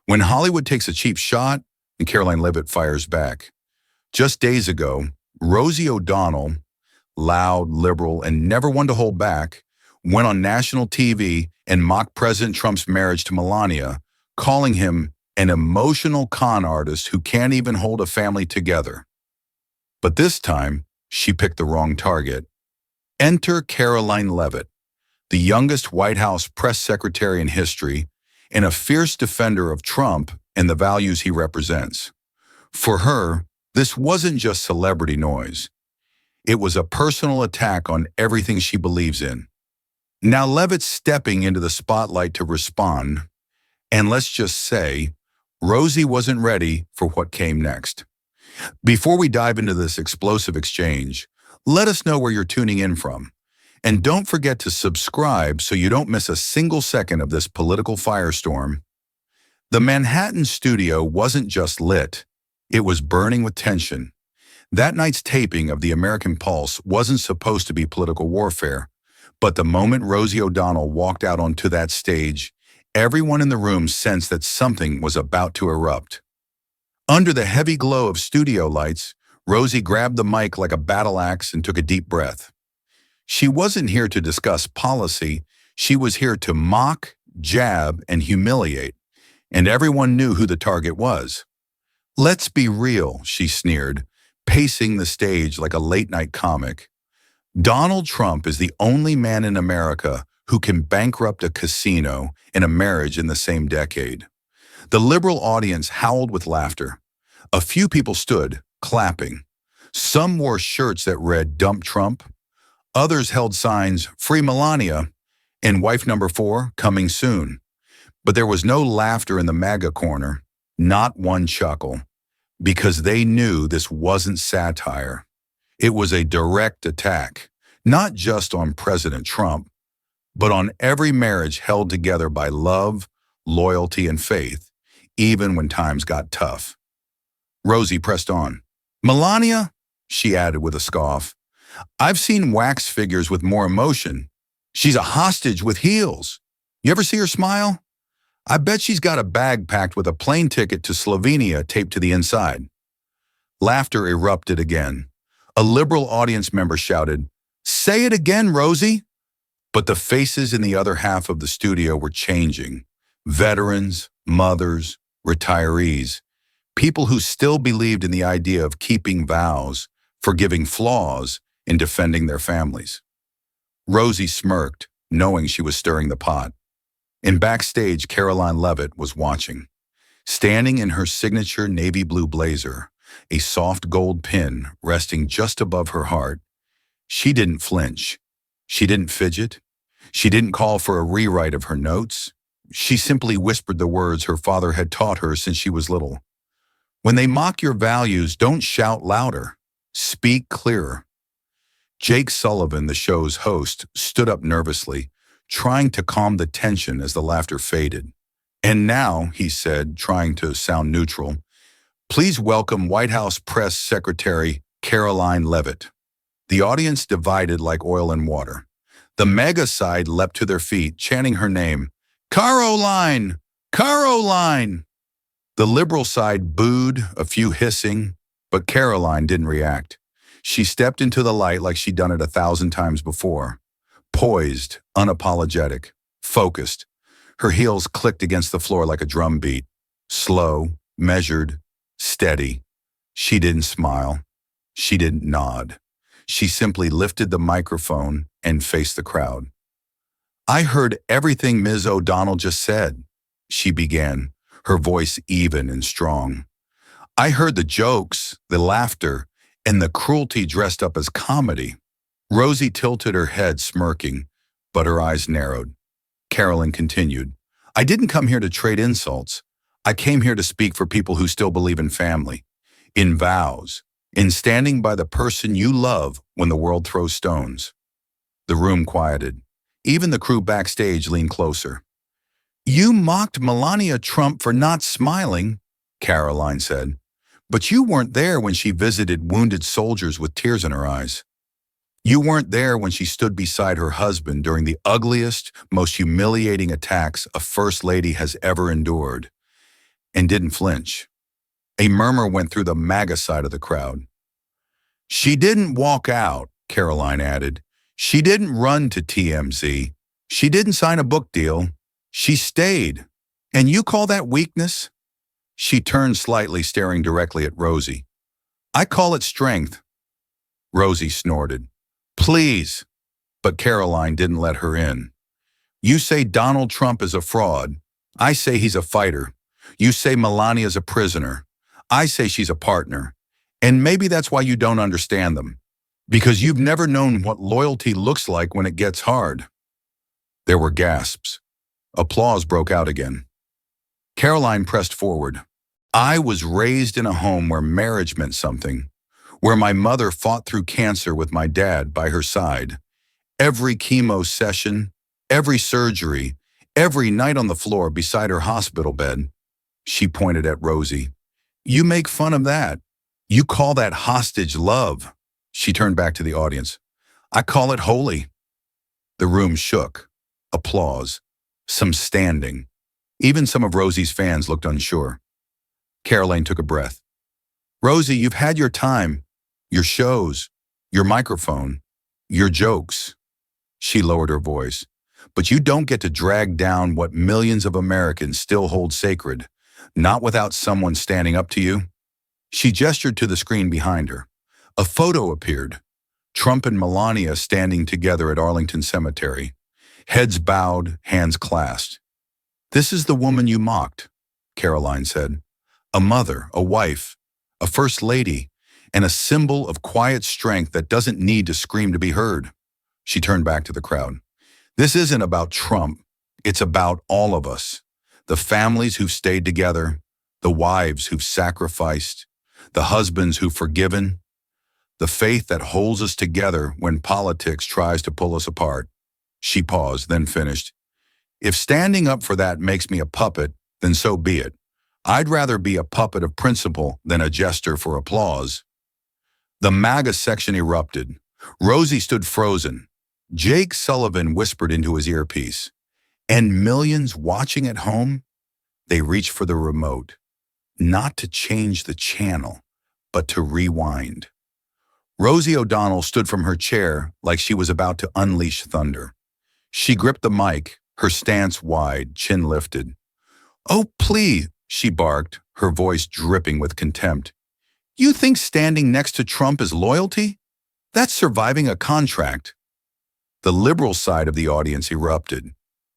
When Hollywood takes a cheap shot and Karoline Leavitt fires back. Just days ago, Rosie O'Donnell, loud, liberal, and never one to hold back, went on national TV and mocked President Trump's marriage to Melania, calling him an emotional con artist who can't even hold a family together. But this time, she picked the wrong target. Enter Karoline Leavitt, the youngest White House press secretary in history and a fierce defender of Trump and the values he represents. For her, this wasn't just celebrity noise. It was a personal attack on everything she believes in. Now Leavitt's stepping into the spotlight to respond, and let's just say, Rosie wasn't ready for what came next. Before we dive into this explosive exchange, let us know where you're tuning in from. And don't forget to subscribe so you don't miss a single second of this political firestorm. The Manhattan studio wasn't just lit, it was burning with tension. That night's taping of The American Pulse wasn't supposed to be political warfare, but the moment Rosie O'Donnell walked out onto that stage, everyone in the room sensed that something was about to erupt. Under the heavy glow of studio lights, Rosie grabbed the mic like a battle axe and took a deep breath. She wasn't here to discuss policy, she was here to mock, jab, and humiliate, and everyone knew who the target was. "Let's be real," she sneered, pacing the stage like a late-night comic. Donald Trump is the only man in America who can bankrupt a casino and a marriage in the same decade. The liberal audience howled with laughter. A few people stood, clapping. Some wore shirts that read, "Dump Trump." Others held signs, "Free Melania," and "Wife number 4, coming soon." But there was no laughter in the MAGA corner, not one chuckle, because they knew this wasn't satire. It was a direct attack, not just on President Trump, but on every marriage held together by love, loyalty, and faith, even when times got tough. Rosie pressed on. "Melania," she added with a scoff, "I've seen wax figures with more emotion. She's a hostage with heels. You ever see her smile? I bet she's got a bag packed with a plane ticket to Slovenia taped to the inside." Laughter erupted again. A liberal audience member shouted, "Say it again, Rosie!" But the faces in the other half of the studio were changing. Veterans, mothers, retirees, people who still believed in the idea of keeping vows, forgiving flaws, and defending their families. Rosie smirked, knowing she was stirring the pot. And backstage, Karoline Leavitt was watching. Standing in her signature navy blue blazer, a soft gold pin resting just above her heart, she didn't flinch. She didn't fidget. She didn't call for a rewrite of her notes. She simply whispered the words her father had taught her since she was little. "When they mock your values, don't shout louder. Speak clearer." Jake Sullivan, the show's host, stood up nervously, trying to calm the tension as the laughter faded. "And now," he said, trying to sound neutral, "please welcome White House Press Secretary Karoline Leavitt." The audience divided like oil and water. The MAGA side leapt to their feet, chanting her name, "Karoline! Karoline!" The liberal side booed, a few hissing, but Karoline didn't react. She stepped into the light like she'd done it 1,000 times before. Poised, unapologetic, focused. Her heels clicked against the floor like a drum beat. Slow, measured, steady. She didn't smile. She didn't nod. She simply lifted the microphone and faced the crowd. "I heard everything Ms. O'Donnell just said," she began, her voice even and strong. "I heard the jokes, the laughter, and the cruelty dressed up as comedy." Rosie tilted her head, smirking, but her eyes narrowed. Karoline continued, "I didn't come here to trade insults. I came here to speak for people who still believe in family, in vows, in standing by the person you love when the world throws stones." The room quieted. Even the crew backstage leaned closer. "You mocked Melania Trump for not smiling," Karoline said, "but you weren't there when she visited wounded soldiers with tears in her eyes. You weren't there when she stood beside her husband during the ugliest, most humiliating attacks a first lady has ever endured. and didn't flinch. A murmur went through the MAGA side of the crowd. She didn't walk out, Karoline added. She didn't run to TMZ. She didn't sign a book deal. She stayed. And you call that weakness? She turned slightly, staring directly at Rosie. I call it strength. Rosie snorted. Please. But Karoline didn't let her in. You say Donald Trump is a fraud. I say he's a fighter. You say Melania's a prisoner. I say she's a partner. And maybe that's why you don't understand them. Because you've never known what loyalty looks like when it gets hard. There were gasps. Applause broke out again. Karoline pressed forward. I was raised in a home where marriage meant something, where my mother fought through cancer with my dad by her side. Every chemo session, every surgery, every night on the floor beside her hospital bed. She pointed at Rosie. You make fun of that. You call that hostage love. She turned back to the audience. I call it holy. The room shook. Applause. Some standing. Even some of Rosie's fans looked unsure. Karoline took a breath. Rosie, you've had your time, your shows, your microphone, your jokes. She lowered her voice. But you don't get to drag down what millions of Americans still hold sacred, not without someone standing up to you. She gestured to the screen behind her. A photo appeared. Trump and Melania standing together at Arlington Cemetery, heads bowed, hands clasped. This is the woman you mocked, Karoline said. A mother, a wife, a first lady, and a symbol of quiet strength that doesn't need to scream to be heard. She turned back to the crowd. This isn't about Trump. It's about all of us. The families who've stayed together, the wives who've sacrificed, the husbands who've forgiven, the faith that holds us together when politics tries to pull us apart. She paused, then finished. If standing up for that makes me a puppet, then so be it. I'd rather be a puppet of principle than a jester for applause. The MAGA section erupted. Rosie stood frozen. Jake Sullivan whispered into his earpiece. And millions watching at home? They reached for the remote. Not to change the channel, but to rewind. Rosie O'Donnell stood from her chair like she was about to unleash thunder. She gripped the mic, her stance wide, chin lifted. Oh, please, she barked, her voice dripping with contempt. You think standing next to Trump is loyalty? That's surviving a contract. The liberal side of the audience erupted.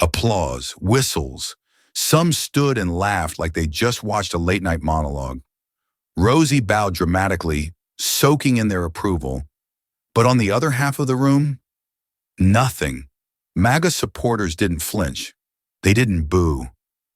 Applause, whistles. Some stood and laughed like they just watched a late-night monologue. Rosie bowed dramatically, soaking in their approval. But on the other half of the room, nothing. MAGA supporters didn't flinch. They didn't boo.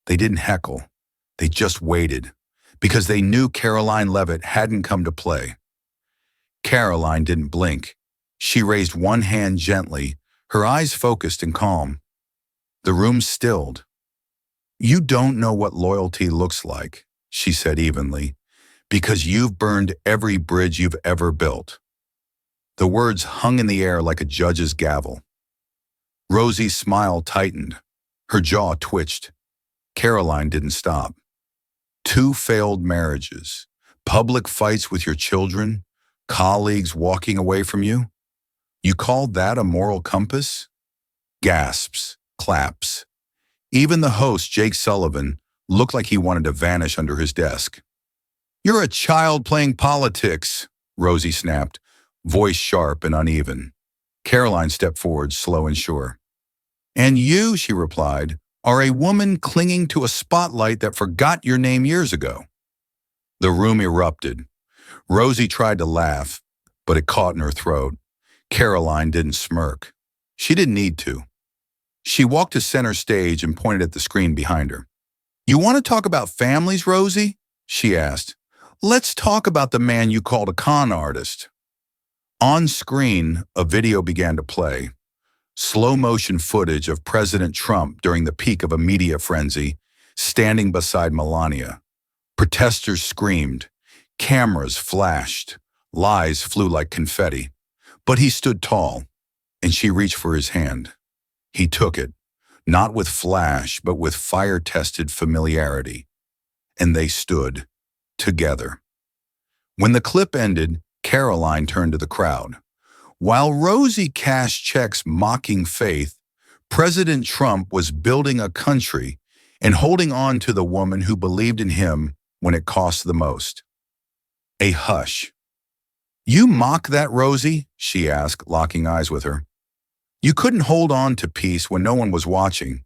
They didn't heckle. They just waited, because they knew Karoline Leavitt hadn't come to play. Karoline didn't blink. She raised one hand gently, her eyes focused and calm. The room stilled. You don't know what loyalty looks like, she said evenly, because you've burned every bridge you've ever built. The words hung in the air like a judge's gavel. Rosie's smile tightened. Her jaw twitched. Karoline didn't stop. 2 failed marriages, public fights with your children, colleagues walking away from you. You called that a moral compass? Gasps, claps. Even the host, Jake Sullivan, looked like he wanted to vanish under his desk. You're a child playing politics, Rosie snapped, voice sharp and uneven. Karoline stepped forward, slow and sure. And you, she replied, are a woman clinging to a spotlight that forgot your name years ago. The room erupted. Rosie tried to laugh, but it caught in her throat. Karoline didn't smirk. She didn't need to. She walked to center stage and pointed at the screen behind her. You want to talk about families, Rosie? She asked. Let's talk about the man you called a con artist. On screen, a video began to play. Slow-motion footage of President Trump during the peak of a media frenzy, standing beside Melania. Protesters screamed. Cameras flashed. Lies flew like confetti. But he stood tall, and she reached for his hand. He took it, not with flash, but with fire-tested familiarity. and they stood, together. When the clip ended, Karoline turned to the crowd. While Rosie cashed checks mocking faith, President Trump was building a country and holding on to the woman who believed in him when it cost the most. A hush. "You mock that, Rosie?" she asked, locking eyes with her. "You couldn't hold on to peace when no one was watching.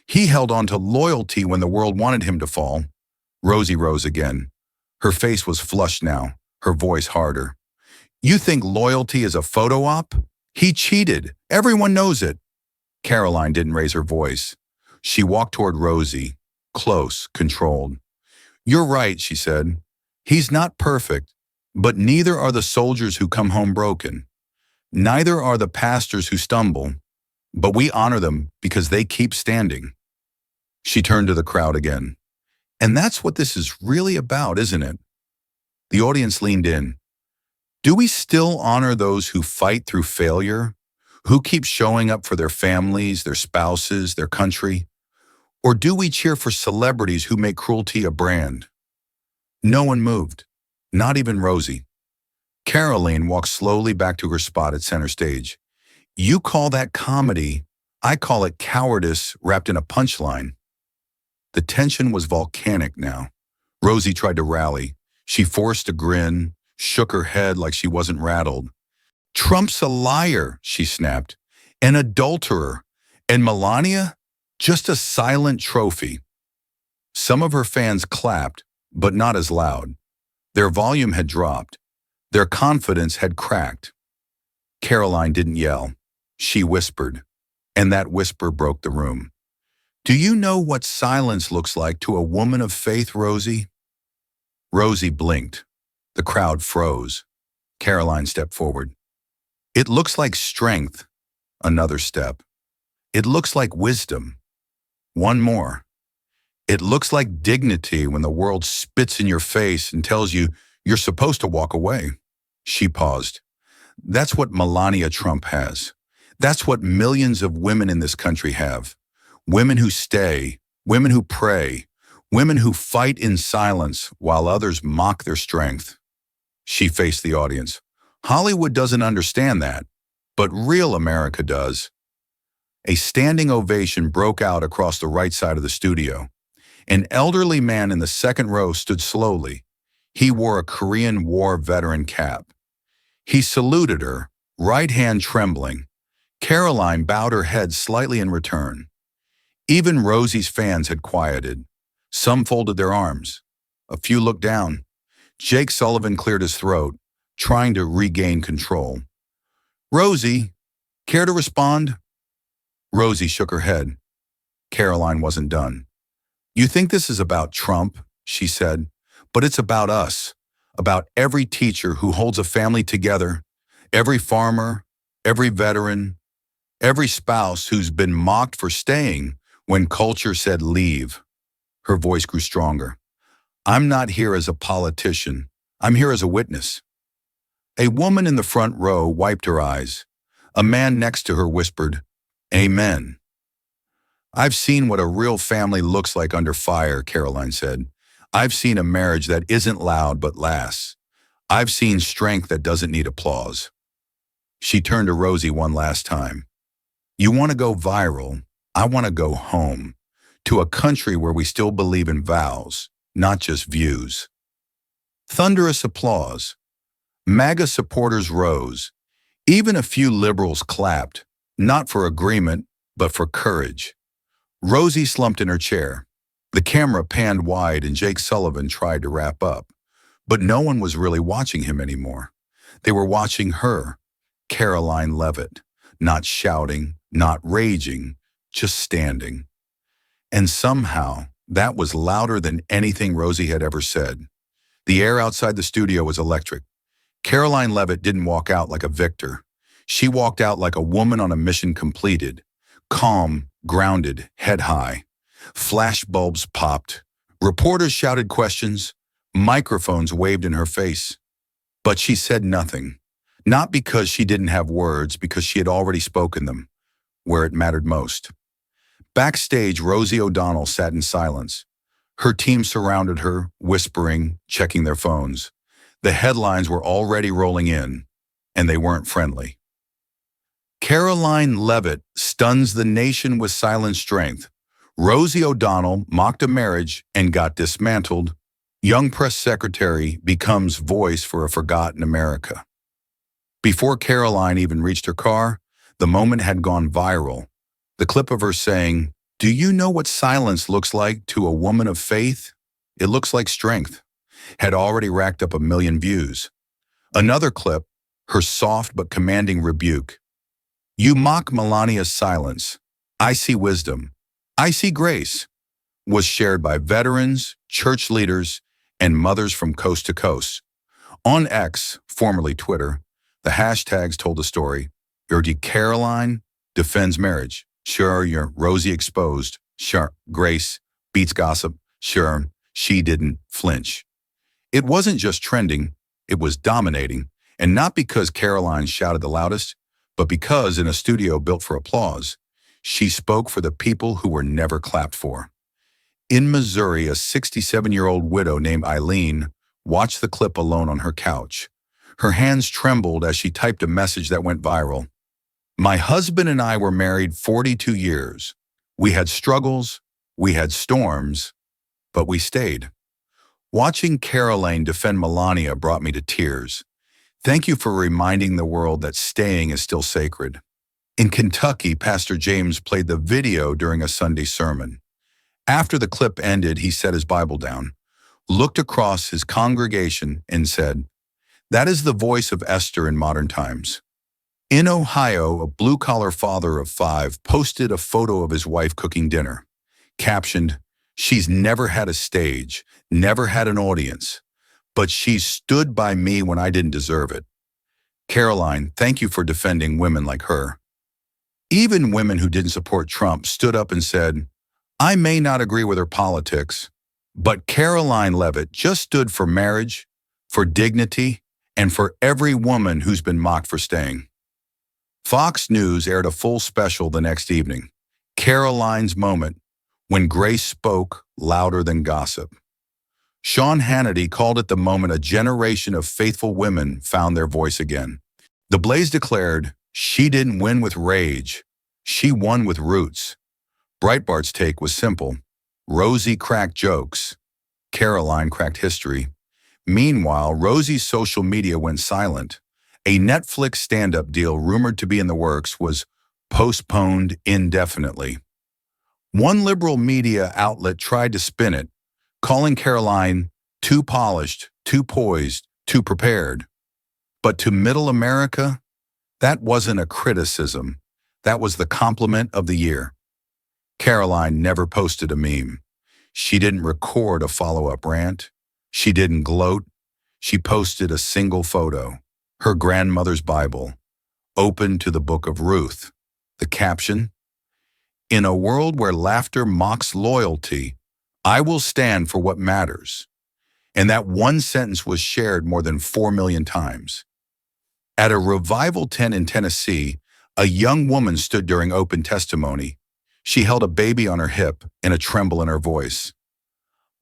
He held on to loyalty when the world wanted him to fall." Rosie rose again. Her face was flushed now, her voice harder. "You think loyalty is a photo op? He cheated. Everyone knows it." Karoline didn't raise her voice. She walked toward Rosie, close, controlled. "You're right," she said. "He's not perfect, but neither are the soldiers who come home broken. Neither are the pastors who stumble, but we honor them because they keep standing." She turned to the crowd again. "And that's what this is really about, isn't it?" The audience leaned in. "Do we still honor those who fight through failure, who keep showing up for their families, their spouses, their country? Or do we cheer for celebrities who make cruelty a brand?" No one moved, not even Rosie. Karoline walked slowly back to her spot at center stage. "You call that comedy? I call it cowardice wrapped in a punchline." The tension was volcanic now. Rosie tried to rally. She forced a grin, shook her head like she wasn't rattled. "Trump's a liar," she snapped. "An adulterer. And Melania? Just a silent trophy." Some of her fans clapped, but not as loud. Their volume had dropped. Their confidence had cracked. Karoline didn't yell. She whispered, and that whisper broke the room. "Do you know what silence looks like to a woman of faith, Rosie?" Rosie blinked. The crowd froze. Karoline stepped forward. "It looks like strength." Another step. "It looks like wisdom." One more. "It looks like dignity when the world spits in your face and tells you you're supposed to walk away." She paused. "That's what Melania Trump has. That's what millions of women in this country have. Women who stay, women who pray, women who fight in silence while others mock their strength." She faced the audience. "Hollywood doesn't understand that, but real America does." A standing ovation broke out across the right side of the studio. An elderly man in the second row stood slowly. He wore a Korean War veteran cap. He saluted her, right hand trembling. Karoline bowed her head slightly in return. Even Rosie's fans had quieted. Some folded their arms. A few looked down. Jake Sullivan cleared his throat, trying to regain control. "Rosie, care to respond?" Rosie shook her head. Karoline wasn't done. "You think this is about Trump," she said, "but it's about us, about every teacher who holds a family together, every farmer, every veteran, every spouse who's been mocked for staying when culture said leave." Her voice grew stronger. "I'm not here as a politician. I'm here as a witness." A woman in the front row wiped her eyes. A man next to her whispered, "Amen." "I've seen what a real family looks like under fire," Karoline said. "I've seen a marriage that isn't loud but lasts. I've seen strength that doesn't need applause." She turned to Rosie one last time. "You want to go viral? I want to go home, to a country where we still believe in vows, not just views." Thunderous applause. MAGA supporters rose. Even a few liberals clapped, not for agreement, but for courage. Rosie slumped in her chair. The camera panned wide and Jake Sullivan tried to wrap up. But no one was really watching him anymore. They were watching her, Karoline Leavitt, not shouting, not raging, just standing. And somehow, that was louder than anything Rosie had ever said. The air outside the studio was electric. Karoline Leavitt didn't walk out like a victor. She walked out like a woman on a mission completed. Calm, grounded, head high. Flash bulbs popped. Reporters shouted questions. Microphones waved in her face. But she said nothing. Not because she didn't have words, because she had already spoken them, where it mattered most. Backstage, Rosie O'Donnell sat in silence. Her team surrounded her, whispering, checking their phones. The headlines were already rolling in, and they weren't friendly. Karoline Leavitt stuns the nation with silent strength. Rosie O'Donnell mocked a marriage and got dismantled. Young press secretary becomes voice for a forgotten America. Before Karoline even reached her car, the moment had gone viral. The clip of her saying, "Do you know what silence looks like to a woman of faith? It looks like strength," had already racked up 1 million views. Another clip, her soft but commanding rebuke. "You mock Melania's silence. I see wisdom. I see grace," was shared by veterans, church leaders, and mothers from coast to coast. On X, formerly Twitter, the hashtags told the story. Your Karoline defends marriage. Sure, your Rosie exposed. Sure, Grace beats gossip. Sure, she didn't flinch. It wasn't just trending, it was dominating. And not because Karoline shouted the loudest, but because in a studio built for applause, she spoke for the people who were never clapped for. In Missouri, a 67-year-old widow named Eileen watched the clip alone on her couch. Her hands trembled as she typed a message that went viral. "My husband and I were married 42 years. We had struggles, we had storms, but we stayed." Watching Karoline defend Melania brought me to tears. Thank you for reminding the world that staying is still sacred. In Kentucky, Pastor James played the video during a Sunday sermon. After the clip ended, he set his Bible down, looked across his congregation, and said, "That is the voice of Esther in modern times." In Ohio, a blue-collar father of 5 posted a photo of his wife cooking dinner, captioned, "She's never had a stage, never had an audience, but she stood by me when I didn't deserve it." Karoline, thank you for defending women like her. Even women who didn't support Trump stood up and said, "I may not agree with her politics, but Karoline Leavitt just stood for marriage, for dignity, and for every woman who's been mocked for staying." Fox News aired a full special the next evening, Karoline's Moment, when Grace spoke louder than gossip. Sean Hannity called it the moment a generation of faithful women found their voice again. The Blaze declared, "She didn't win with rage. She won with roots." Breitbart's take was simple. Rosie cracked jokes. Karoline cracked history. Meanwhile, Rosie's social media went silent. A Netflix stand-up deal rumored to be in the works was postponed indefinitely. One liberal media outlet tried to spin it, calling Karoline too polished, too poised, too prepared. But to middle America, that wasn't a criticism. That was the compliment of the year. Karoline never posted a meme. She didn't record a follow-up rant. She didn't gloat. She posted a single photo, her grandmother's Bible, open to the book of Ruth. The caption, "In a world where laughter mocks loyalty, I will stand for what matters." And that one sentence was shared more than 4 million times. At a revival tent in Tennessee, a young woman stood during open testimony. She held a baby on her hip and a tremble in her voice.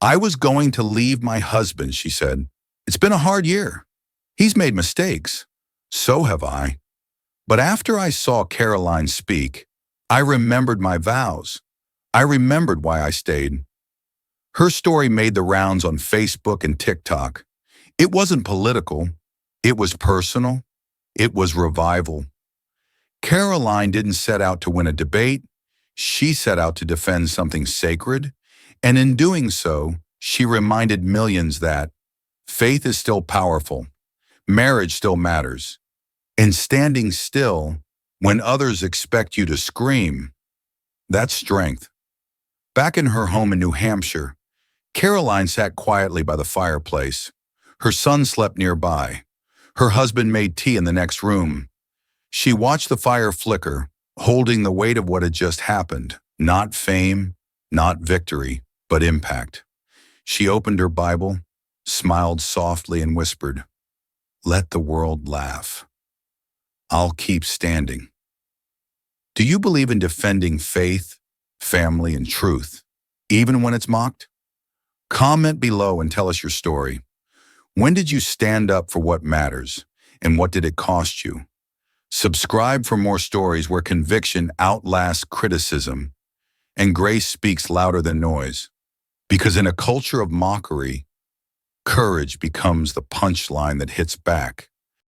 "I was going to leave my husband," she said. "It's been a hard year. He's made mistakes. So have I. But after I saw Karoline speak, I remembered my vows. I remembered why I stayed." Her story made the rounds on Facebook and TikTok. It wasn't political. It was personal. It was revival. Karoline didn't set out to win a debate. She set out to defend something sacred. And in doing so, she reminded millions that faith is still powerful. Marriage still matters. And standing still when others expect you to scream, that's strength. Back in her home in New Hampshire, Karoline sat quietly by the fireplace. Her son slept nearby. Her husband made tea in the next room. She watched the fire flicker, holding the weight of what had just happened. Not fame, not victory, but impact. She opened her Bible, smiled softly, and whispered, "Let the world laugh. I'll keep standing." Do you believe in defending faith, family, and truth, even when it's mocked? Comment below and tell us your story. When did you stand up for what matters, and what did it cost you? Subscribe for more stories where conviction outlasts criticism and grace speaks louder than noise. Because in a culture of mockery, courage becomes the punchline that hits back.